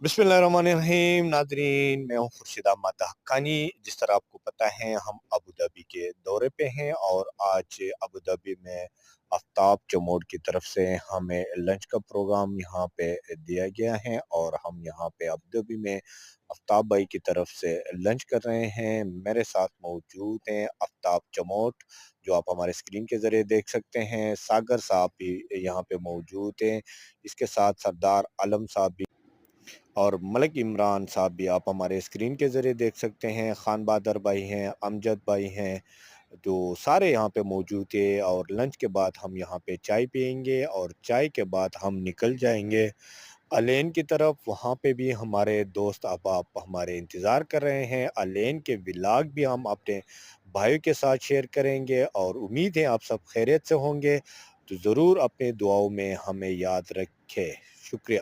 बिस्मिल्लाहिर्रहमानिर्रहीम। नाजरीन, मैं हूँ खुर्शीद अहमद हक्कानी। जिस तरह आपको पता है, हम अबू धाबी के दौरे पे हैं और आज अबू धाबी में आफ्ताब चमोड़ की तरफ से हमें लंच का प्रोग्राम यहाँ पे दिया गया है और हम यहाँ पे अबू धाबी में आफ्ताब भाई की तरफ से लंच कर रहे हैं। मेरे साथ मौजूद हैं आफ्ताब चमोड़, जो आप हमारे स्क्रीन के ज़रिए देख सकते हैं। सागर साहब भी यहाँ पे मौजूद हैं। इसके साथ सरदार आलम साहब भी और मलिक इमरान साहब भी आप हमारे स्क्रीन के ज़रिए देख सकते हैं। खान बहादुर भाई हैं, अमजद भाई हैं, तो सारे यहाँ पे मौजूद थे। और लंच के बाद हम यहाँ पे चाय पियेंगे और चाय के बाद हम निकल जाएंगे अलेन की तरफ। वहाँ पे भी हमारे दोस्त अहबाब हमारे इंतज़ार कर रहे हैं। अलेन के व्लॉग भी हम अपने भाइयों के साथ शेयर करेंगे और उम्मीद है आप सब खैरियत से होंगे। तो ज़रूर अपने दुआओं में हमें याद रखें। शुक्रिया।